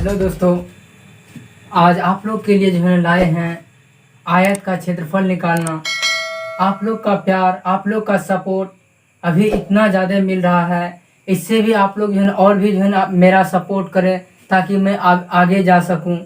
Hello दोस्तों, आज आप लोग के लिए जो है लाए हैं आयत का क्षेत्रफल निकालना। आप लोग का प्यार, आप लोग का सपोर्ट अभी इतना ज़्यादा मिल रहा है, इससे भी आप लोग जो है ना और भी जो है ना मेरा सपोर्ट करें ताकि मैं आगे जा सकूं।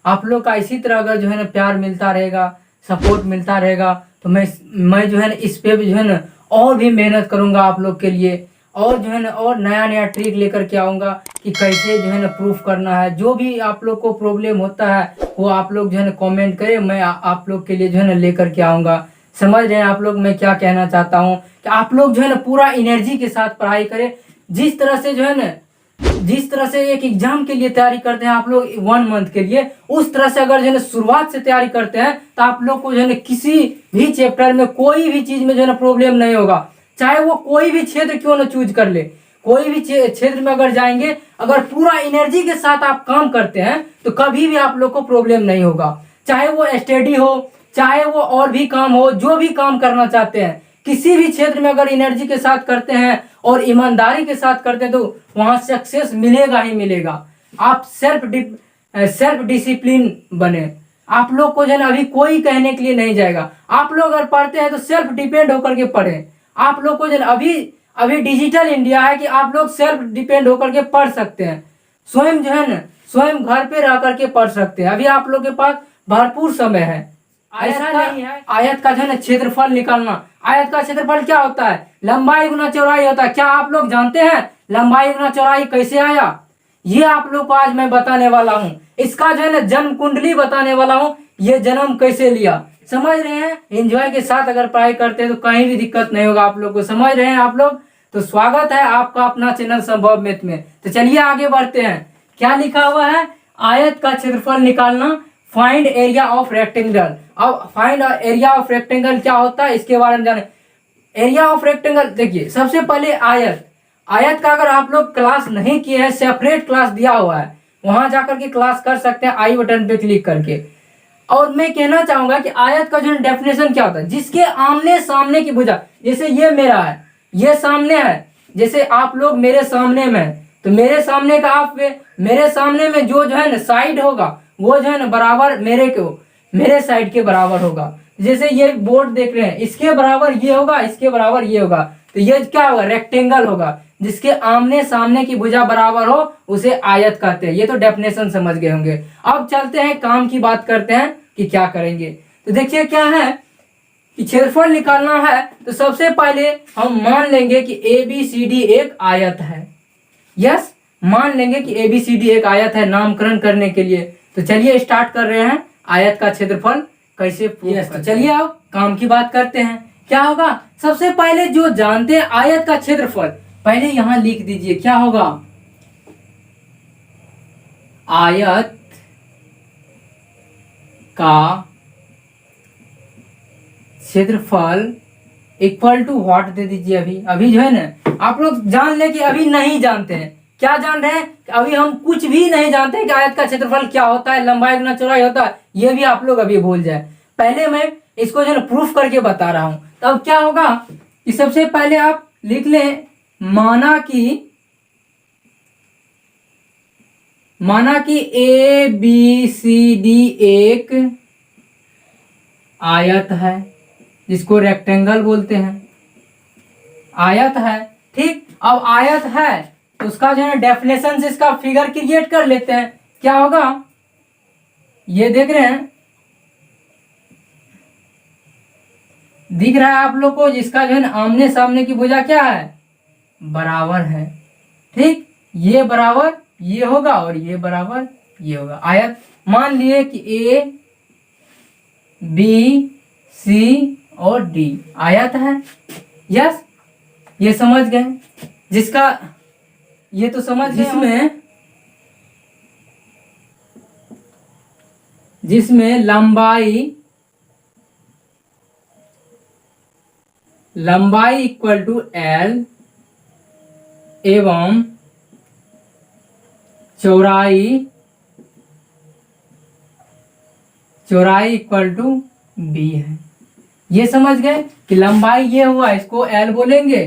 आप लोग का इसी तरह अगर जो है ना प्यार मिलता रहेगा, सपोर्ट मिलता रहेगा तो मैं जो है ना इस पे भी जो है ना और भी मेहनत करूंगा आप लोग के लिए, और जो है ना और नया नया ट्रिक लेकर के आऊँगा कि कैसे जो है ना प्रूफ करना है। जो भी आप लोग को प्रॉब्लम होता है वो आप लोग जो है ना कमेंट करें, मैं आप लोग के लिए जो है ना लेकर के आऊँगा। समझ रहे हैं आप लोग मैं क्या कहना चाहता हूँ कि आप लोग जो है ना पूरा एनर्जी के साथ पढ़ाई करें। जिस तरह से जो है ना जिस तरह से एक एग्जाम के लिए तैयारी करते हैं आप लोग 1 मंथ के लिए, उस तरह से अगर जो है ना शुरुआत से तैयारी करते हैं तो आप लोग को जो है ना किसी भी चैप्टर में कोई भी चीज में जो है ना प्रॉब्लम नहीं होगा। चाहे वो कोई भी क्षेत्र क्यों ना चूज कर ले, कोई भी क्षेत्र में अगर जाएंगे, अगर पूरा एनर्जी के साथ आप काम करते हैं तो कभी भी आप लोग को प्रॉब्लम नहीं होगा। चाहे वो स्टडी हो, चाहे वो और भी काम हो, जो भी काम करना चाहते हैं किसी भी क्षेत्र में अगर एनर्जी के साथ करते हैं और ईमानदारी के साथ करते हैं तो वहां सक्सेस मिलेगा ही मिलेगा। आप सेल्फ डिसिप्लिन बने। आप लोग को जो है ना अभी कोई कहने के लिए नहीं जाएगा। आप लोग अगर पढ़ते हैं तो सेल्फ डिपेंड होकर के पढ़ें। आप लोग को जो है अभी अभी डिजिटल इंडिया है कि आप लोग सेल्फ डिपेंड होकर के पढ़ सकते हैं। स्वयं जो है ना स्वयं घर पे रह करके पढ़ सकते हैं। अभी आप लोग के पास भरपूर समय है। ऐसा नहीं है आयत का जो है ना क्षेत्रफल निकालना। आयत का क्षेत्रफल क्या होता है? लंबाई गुना चौड़ाई होता है। क्या आप लोग जानते हैं लंबाई गुना चौड़ाई कैसे आया? ये आप लोग को आज मैं बताने वाला हूँ। इसका जो है ना जन्म कुंडली बताने वाला हूँ, ये जन्म कैसे लिया। समझ रहे हैं? एंजॉय के साथ अगर पढ़ाई करते हैं तो कहीं भी दिक्कत नहीं होगा आप लोग को। समझ रहे हैं आप लोग? तो स्वागत है आपका अपना चैनल संभव मैथ में। तो चलिए आगे बढ़ते हैं। क्या लिखा हुआ है? आयत का क्षेत्रफल निकालना, फाइंड एरिया ऑफ रेक्टेंगल। अब फाइंड एरिया ऑफ रेक्टेंगल क्या होता है इसके बारे में जाने। एरिया ऑफ रेक्टेंगल देखिए, सबसे पहले आयत का अगर आप लोग क्लास नहीं किए हैं, सेपरेट क्लास दिया हुआ है, वहां जाकर के क्लास कर सकते हैं आई बटन पे क्लिक करके। और मैं कहना चाहूंगा कि आयत का जो डेफिनेशन क्या होता है, जिसके आमने सामने की भुजा, जैसे ये मेरा है, ये सामने है, जैसे आप लोग मेरे सामने में तो मेरे सामने का आप मेरे सामने में जो है ना साइड होगा वो जो है ना बराबर मेरे साइड के बराबर होगा। जैसे ये बोर्ड देख रहे हैं, इसके बराबर ये होगा, इसके बराबर ये होगा, तो ये क्या होगा? रेक्टेंगल होगा। जिसके आमने सामने की भुजा बराबर हो उसे आयत कहते हैं। ये तो डेफिनेशन समझ गए होंगे। अब चलते हैं काम की बात करते हैं कि क्या करेंगे। तो देखिए क्या है कि क्षेत्रफल निकालना है तो सबसे पहले हम मान लेंगे कि ABCD एक आयत है। यस, मान लेंगे कि ABCD एक आयत है नामकरण करने के लिए। तो चलिए स्टार्ट कर रहे हैं आयत का क्षेत्रफल कैसे प्रूव करते हैं। चलिए अब काम की बात करते हैं। क्या होगा? सबसे पहले जो जानते हैं आयत का क्षेत्रफल, पहले यहां लिख दीजिए क्या होगा। आयत का क्षेत्रफल इक्वल टू व्हाट दे दीजिए। अभी जो है ना आप लोग जान ले कि अभी नहीं जानते हैं। क्या जान रहे हैं? अभी हम कुछ भी नहीं जानते हैं कि आयत का क्षेत्रफल क्या होता है, लंबाई गुना चौड़ाई होता है, ये भी आप लोग अभी भूल जाए। पहले मैं इसको जो है ना प्रूफ करके बता रहा हूं। तो अब क्या होगा कि सबसे पहले आप लिख लें, माना कि ABCD एक आयत है, जिसको रेक्टेंगल बोलते हैं। आयत है, ठीक। अब आयत है तो उसका जो है डेफिनेशन से इसका फिगर क्रिएट कर लेते हैं। क्या होगा? ये देख रहे हैं, दिख रहा है आप लोग को, जिसका जो है ना आमने सामने की भुजा क्या है? बराबर है, ठीक। ये बराबर ये होगा और ये बराबर ये होगा। आयत मान लिए कि ABC और D आयत है। यस, ये समझ गए। जिसका ये तो समझ गए, जिसमें लंबाई इक्वल टू L एवं चौड़ाई इक्वल टू B है। ये समझ गए कि लंबाई ये हुआ, इसको L बोलेंगे।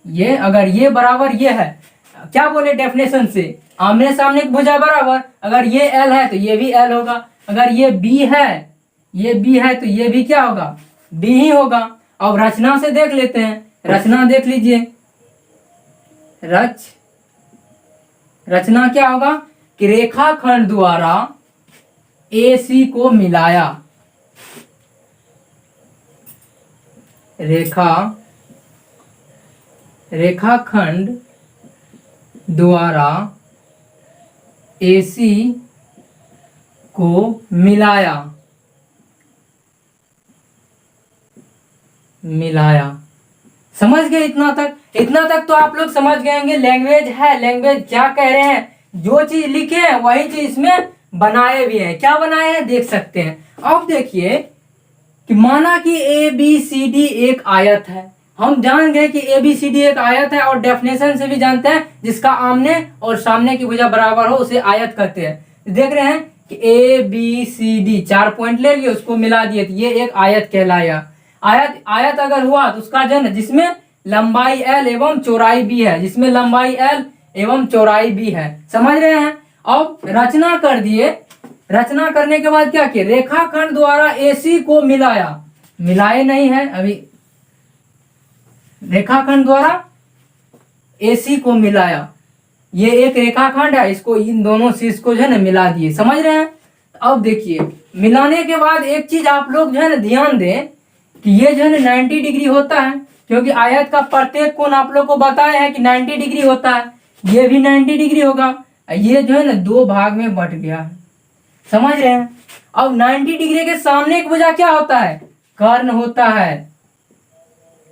ये अगर ये बराबर ये है, क्या बोले डेफिनेशन से, आमने सामने की भुजा बराबर, अगर ये एल है तो ये भी एल होगा, अगर ये बी है, ये बी है तो ये भी क्या होगा, बी ही होगा। अब रचना से देख लेते हैं, रचना देख लीजिए, रचना क्या होगा कि रेखाखंड द्वारा AC को मिलाया, रेखाखंड द्वारा AC को मिलाया, समझ गए इतना तक? इतना तक तो आप लोग समझ गएंगे लैंग्वेज है, लैंग्वेज क्या कह रहे हैं, जो चीज लिखे हैं वही चीज इसमें बनाए भी हैं। क्या बनाए हैं देख सकते हैं। अब देखिए कि माना कि ABCD एक आयत है, हम जान गए कि ABCD एक आयत है और डेफिनेशन से भी जानते हैं जिसका आमने और सामने की भुजा बराबर हो उसे आयत कहते हैं। देख रहे हैं कि ABCD 4 पॉइंट ले लिए, उसको मिला दिए तो ये एक आयत कहलाया। आयत अगर हुआ तो उसका जन जिसमें लंबाई L एवं चौड़ाई B है, जिसमें लंबाई L एवं चौड़ाई B है, समझ रहे हैं। अब रचना कर दिए, रचना करने के बाद क्या किए, रेखाखंड द्वारा AC को मिलाया, मिलाए नहीं है अभी, रेखाखंड द्वारा AC को मिलाया, ये एक रेखाखंड है, इसको इन दोनों शीर्ष को जो है ना मिला दिए, समझ रहे हैं। अब देखिए मिलाने के बाद एक चीज आप लोग जो है ना ध्यान दें कि ये जो है ना 90 डिग्री होता है, क्योंकि आयत का प्रत्येक कोण आप लोग को बताया है कि 90 डिग्री होता है, ये भी 90 डिग्री होगा, ये जो है ना 2 भाग में बट गया है, समझ रहे हैं। अब 90 डिग्री के सामने एक भुजा क्या होता है, कर्ण होता है।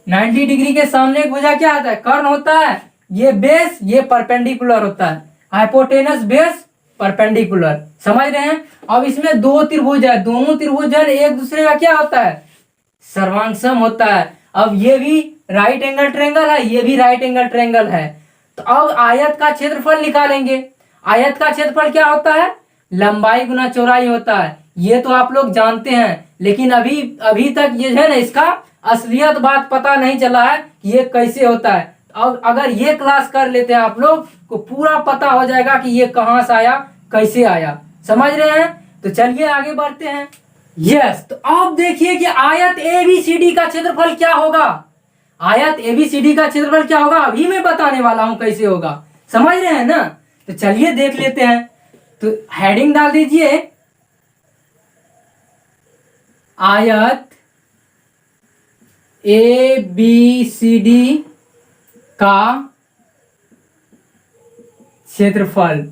90 डिग्री के सामने एक भुजा क्या होता है, कर्ण होता है। ये बेस, ये परपेंडिकुलर होता है, हाइपोटेनस बेस परपेंडिकुलर, समझ रहे हैं। अब इसमें 2 त्रिभुज है, दोनों त्रिभुज एक दूसरे का क्या होता है, सर्वांगसम होता है। अब ये भी राइट एंगल ट्रायंगल है, ये भी राइट एंगल ट्रायंगल है। तो अब आयत का क्षेत्रफल निकालेंगे। आयत का क्षेत्रफल क्या होता है, लंबाई गुना चौड़ाई होता है, ये तो आप लोग जानते हैं, लेकिन अभी तक ये है ना इसका असलियत बात पता नहीं चला है कि ये कैसे होता है। अब अगर ये क्लास कर लेते हैं आप लोग को पूरा पता हो जाएगा कि ये कहां से आया, कैसे आया, समझ रहे हैं। तो चलिए आगे बढ़ते हैं। यस, तो अब देखिए कि आयत ABCD का क्षेत्रफल क्या होगा, आयत ABCD का क्षेत्रफल क्या होगा अभी मैं बताने वाला हूं कैसे होगा, समझ रहे हैं ना। तो चलिए देख लेते हैं। तो हेडिंग डाल दीजिए, आयत ABCD का क्षेत्रफल।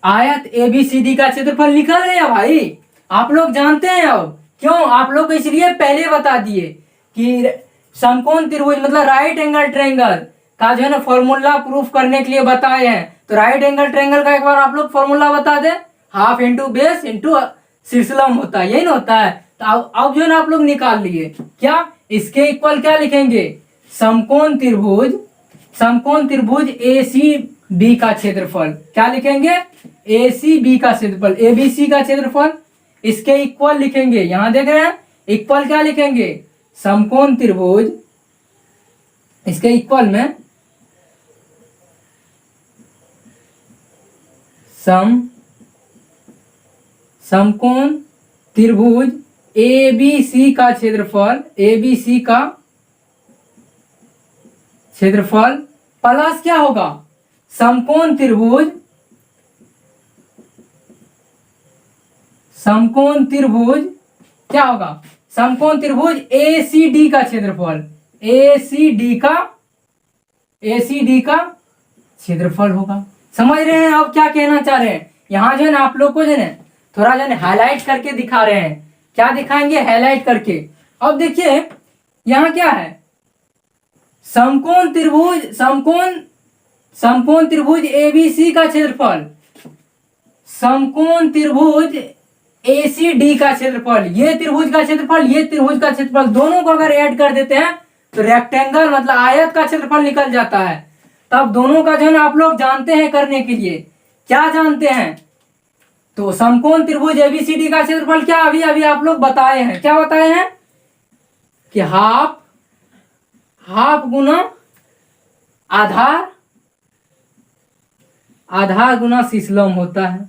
आयत ABCD का क्षेत्रफल निकल गया भाई, आप लोग जानते हैं। अब क्यों आप लोग को इसलिए पहले बता दिए कि समकोण त्रिभुज मतलब राइट एंगल ट्रायंगल का जो है ना फॉर्मूला प्रूफ करने के लिए बताए हैं। तो राइट एंगल ट्रायंगल का एक बार आप लोग फॉर्मूला बता दे, हाफ इंटू बेस इंटू शीर्षलंब होता है, यही ना होता है। तो अब जो है ना आप लोग निकाल लिए, क्या इसके इक्वल क्या लिखेंगे, समकोण त्रिभुज ACB का क्षेत्रफल, क्या लिखेंगे, ACB का क्षेत्रफल, ABC का क्षेत्रफल, इसके इक्वल लिखेंगे। यहां देख रहे हैं इक्वल क्या लिखेंगे, समकोण त्रिभुज, इसके इक्वल में समकोण त्रिभुज ABC का क्षेत्रफल, ABC का क्षेत्रफल प्लस क्या होगा, समकोण त्रिभुज क्या होगा, समकोण त्रिभुज ACD का क्षेत्रफल, ACD का क्षेत्रफल होगा, समझ रहे हैं। अब क्या कहना चाह रहे हैं, यहां जो है ना आप लोग को जो है ना थोड़ा जो है हाईलाइट करके दिखा रहे हैं। क्या दिखाएंगे, हाईलाइट करके। अब देखिए यहां क्या है, समकोण त्रिभुज ABC का क्षेत्रफल, समकोण त्रिभुज ACD का क्षेत्रफल, ये त्रिभुज का क्षेत्रफल, ये त्रिभुज का क्षेत्रफल, दोनों को अगर ऐड कर देते हैं तो रेक्टेंगल मतलब आयत का क्षेत्रफल निकल जाता है। तब दोनों का जो है ना आप लोग जानते हैं करने के लिए, क्या जानते हैं, तो समकोण त्रिभुज ABCD का क्षेत्रफल क्या अभी आप लोग बताए हैं, क्या बताए हैं कि हाफ गुना आधार आधार गुना शीर्षलंब होता है,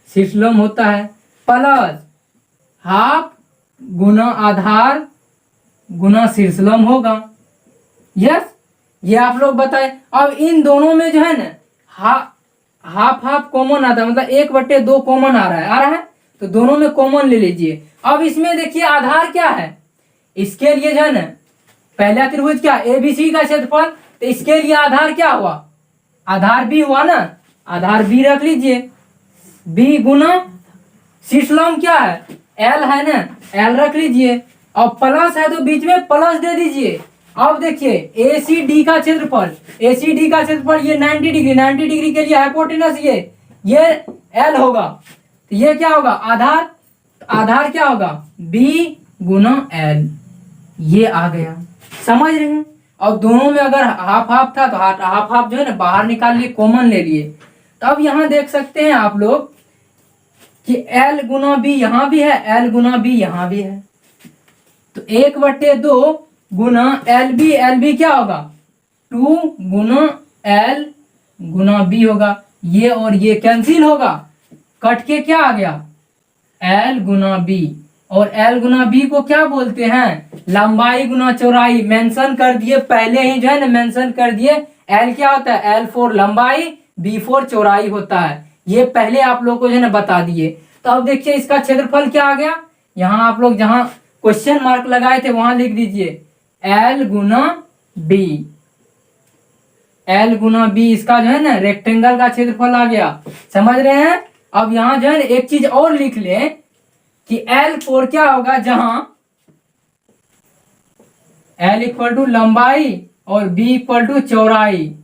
शीर्षलंब होता है, प्लस हाफ गुना आधार गुना शीर्षलंब होगा। यस, ये आप लोग बताए। अब इन दोनों में जो है ना हाफ हाफ कॉमन आता है, मतलब 1/2 कॉमन आ रहा है, तो दोनों में कॉमन ले लीजिए। अब इसमें देखिए आधार क्या है, इसके लिए जो है ना पहला त्रिभुज क्या एबीसी का क्षेत्रफल, तो इसके लिए आधार क्या हुआ, आधार बी हुआ ना, आधार बी रख लीजिए, बी गुना शीर्षलंब क्या है एल है ना, एल रख लीजिए, और प्लस है तो बीच में प्लस दे दीजिए। अब देखिए ए डी का क्षेत्रफल, डी का क्षेत्रफल ये 90 डिग्री, 90 डिग्री के लिए हाइपोटेनस ये एल होगा, तो ये क्या होगा आधार, आधार क्या होगा बी गुना एल, ये आ गया, समझ रहे हैं। अब दोनों में अगर हाफ हाफ था तो हाफ हाफ जो है ना बाहर निकाल लिए, कॉमन ले लिए। तो अब यहाँ देख सकते हैं आप लोग कि L गुना बी यहाँ भी है, L गुना बी यहाँ भी है, तो 1/2 गुना एल बी क्या होगा 2 गुना एल गुना बी होगा, ये और ये कैंसिल होगा, कट के क्या आ गया एल गुना बी, और एल गुना बी को क्या बोलते हैं लंबाई गुना चौड़ाई, मेंशन कर दिए पहले ही जो है ना, मेंशन कर दिए। एल क्या होता है एल फोर लंबाई, बी फोर चौड़ाई होता है, ये पहले आप लोग को जो है ना बता दिए। तो अब देखिए इसका क्षेत्रफल क्या आ गया, यहाँ आप लोग जहां क्वेश्चन मार्क लगाए थे वहां लिख दीजिए एल गुना बी, एल गुना बी, इसका जो है ना रेक्टेंगल का क्षेत्रफल आ गया, समझ रहे हैं। अब यहां जो है ना एक चीज और लिख लें कि L4 क्या होगा, जहां L इक्वल टू लंबाई और B इक्वल टू चौड़ाई,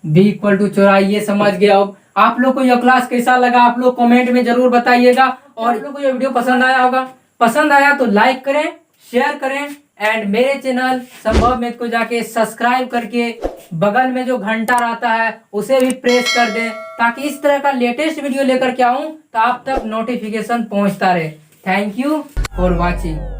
B इक्वल टू चौड़ाई, ये समझ गया। अब आप लोग को यह क्लास कैसा लगा आप लोग कमेंट में जरूर बताइएगा, और आप लोग को यह वीडियो पसंद आया होगा, पसंद आया तो लाइक करें, शेयर करें, एंड मेरे चैनल संभव मैथ को जाके सब्सक्राइब करके बगल में जो घंटा रहता है उसे भी प्रेस कर दें, ताकि इस तरह का लेटेस्ट वीडियो लेकर के आऊं तो आप तक नोटिफिकेशन पहुंचता रहे। Thank you for watching.